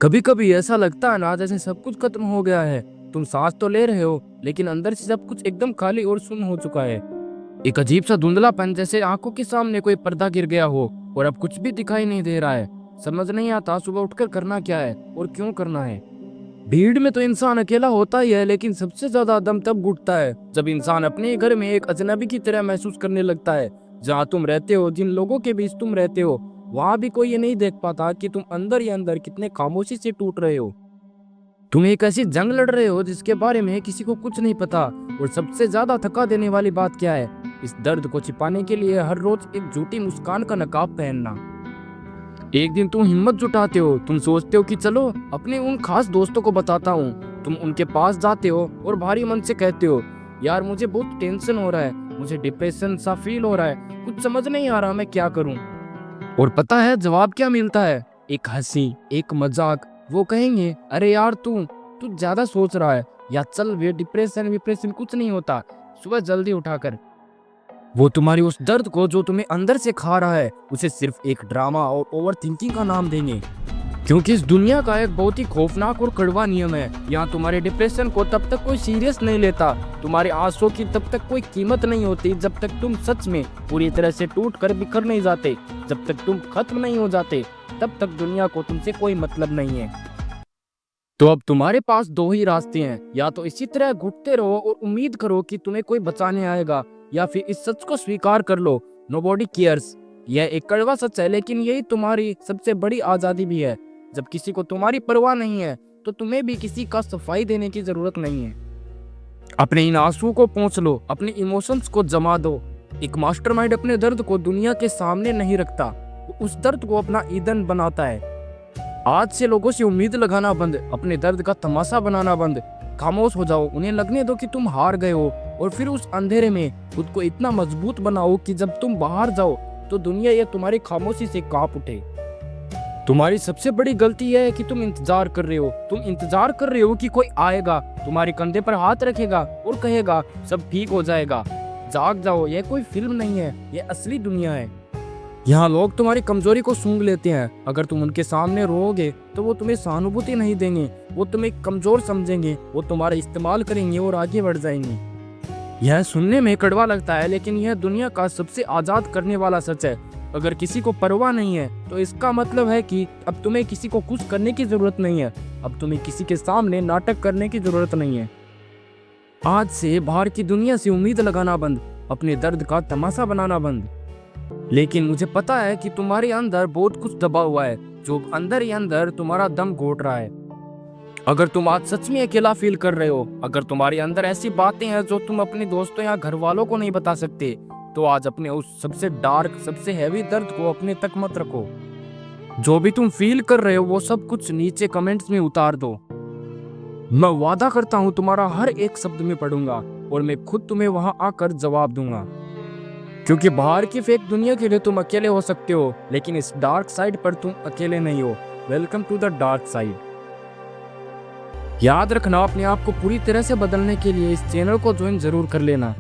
कभी कभी ऐसा लगता है ना जैसे सब कुछ खत्म हो गया है। तुम सांस तो ले रहे हो लेकिन अंदर से सब कुछ एकदम खाली और सुन्न हो चुका है। एक अजीब सा धुंधलापन, जैसे आंखों के सामने कोई पर्दा गिर गया हो और अब कुछ भी दिखाई नहीं दे रहा है। समझ नहीं आता सुबह उठकर करना क्या है और क्यों करना है। भीड़ में तो इंसान अकेला होता ही है, लेकिन सबसे ज्यादा दम तब घुटता है जब इंसान अपने ही घर में एक अजनबी की तरह महसूस करने लगता है। जहाँ तुम रहते हो, जिन लोगों के बीच तुम रहते हो, वहां भी कोई ये नहीं देख पाता कि तुम अंदर ही अंदर कितने खामोशी से टूट रहे हो। तुम एक ऐसी जंग लड़ रहे हो जिसके बारे में किसी को कुछ नहीं पता। और सबसे ज्यादा थका देने वाली बात क्या है? इस दर्द को छिपाने के लिए हर रोज एक झूठी मुस्कान का नकाब पहनना। एक दिन तुम हिम्मत जुटाते हो, तुम सोचते हो कि चलो अपने उन खास दोस्तों को बताता हूँ। तुम उनके पास जाते हो और भारी मन से कहते हो, यार मुझे बहुत टेंशन हो रहा है, मुझे डिप्रेशन सा फील हो रहा है, कुछ समझ नहीं आ रहा मैं क्या करूँ। और पता है जवाब क्या मिलता है? एक हंसी, एक मजाक। वो कहेंगे, अरे यार तू तू ज्यादा सोच रहा है, या चल वे डिप्रेशन विप्रेशन कुछ नहीं होता, सुबह जल्दी उठाकर। वो तुम्हारी उस दर्द को जो तुम्हें अंदर से खा रहा है उसे सिर्फ एक ड्रामा और ओवर थिंकिंग का नाम देंगे। क्योंकि इस दुनिया का एक बहुत ही खौफनाक और कड़वा नियम है, यहाँ तुम्हारे डिप्रेशन को तब तक कोई सीरियस नहीं लेता, तुम्हारे आंसुओं की तब तक कोई कीमत नहीं होती जब तक तुम सच में पूरी तरह से टूट कर बिखर नहीं जाते। जब तक तुम खत्म नहीं हो जाते तब तक दुनिया को तुमसे कोई मतलब नहीं है। तो अब तुम्हारे पास दो ही रास्ते हैं, या तो इसी तरह घुटते रहो और उम्मीद करो कि तुम्हें कोई बचाने आएगा, या फिर इस सच को स्वीकार कर लो, नोबॉडी केयर्स। यह एक कड़वा सच है, लेकिन यही तुम्हारी सबसे बड़ी आजादी भी है। जब किसी को तुम्हारी परवाह नहीं है तो तुम्हें भी किसी का सफाई देने की जरूरत नहीं है। अपने इन आंसुओं को पोंछ लो, अपने इमोशंस को जमा दो। एक मास्टरमाइंड अपने दर्द को दुनिया के सामने नहीं रखता, वो उस दर्द को अपना ईंधन बनाता है। आज से लोगों से उम्मीद लगाना बंद, अपने दर्द का तमाशा बनाना बंद। खामोश हो जाओ, उन्हें लगने दो कि तुम हार गए हो, और फिर उस अंधेरे में खुद को इतना मजबूत बनाओ कि जब तुम बाहर जाओ तो दुनिया ये तुम्हारी खामोशी से कांप उठे। तुम्हारी सबसे बड़ी गलती यह है कि तुम इंतजार कर रहे हो। तुम इंतजार कर रहे हो कि कोई आएगा, तुम्हारे कंधे पर हाथ रखेगा और कहेगा सब ठीक हो जाएगा। जाग जाओ, यह कोई फिल्म नहीं है, यह असली दुनिया है। यहाँ लोग तुम्हारी कमजोरी को सूंघ लेते हैं। अगर तुम उनके सामने रोओगे तो वो तुम्हें सहानुभूति नहीं देंगे, वो तुम्हें कमजोर समझेंगे, वो तुम्हारा इस्तेमाल करेंगे और आगे बढ़ जाएंगे। यह सुनने में कड़वा लगता है, लेकिन यह दुनिया का सबसे आजाद करने वाला सच है। अगर किसी को परवाह नहीं है तो इसका मतलब है कि अब तुम्हें किसी को कुछ करने की जरूरत नहीं है, अब तुम्हें किसी के सामने नाटक करने की जरूरत नहीं है। आज से बाहर की दुनिया से उम्मीद लगाना बंद, अपने दर्द का तमाशा बनाना बंद। लेकिन मुझे पता है कि तुम्हारे अंदर बहुत कुछ दबा हुआ है, जो अंदर ही अंदर तुम्हारा दम घोट रहा है। अगर तुम आज सच में अकेला फील कर रहे हो, अगर तुम्हारे अंदर ऐसी बातें हैं जो तुम अपने दोस्तों या घर वालों को नहीं बता सकते, तो आज अपने उस सबसे डार्क, सबसे हैवी दर्द को अपने तक मत रखो। जो भी तुम फील कर रहे हो वो सब कुछ नीचे कमेंट्स में उतार दो। मैं वादा करता हूँ तुम्हारा हर एक शब्द में पढ़ूंगा, और मैं खुद तुम्हें वहां आकर जवाब दूंगा। क्योंकि बाहर की फेक दुनिया के लिए तुम अकेले हो सकते हो, लेकिन इस डार्क साइड पर तुम अकेले नहीं हो। Welcome to the dark side. याद रखना, अपने आप को पूरी तरह से बदलने के लिए इस चैनल को ज्वाइन जरूर कर लेना।